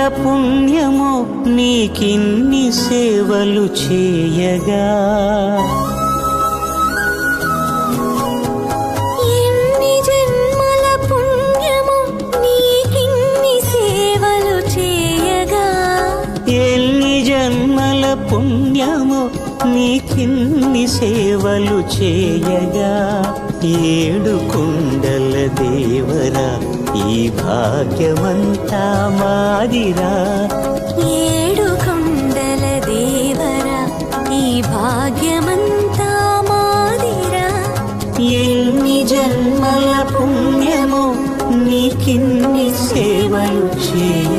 పుణ్యమో నీకిన్ని సేవలు చేయగా. ఎన్ని జన్మల పుణ్యమో నీకిన్ని సేవలు చేయగా. ఎన్ని జన్మల పుణ్యమో నీకిన్ని సేవలు చేయగా. ఏడు కొండల దేవరా ఈ భాగ్యమంతా మాదిరా. ఏడు కొండల దేవరా ఈ భాగ్యమంతా మాదిరా. ఎన్ని జన్మల పుణ్యమో నీకిన్ని సేవలు చేయ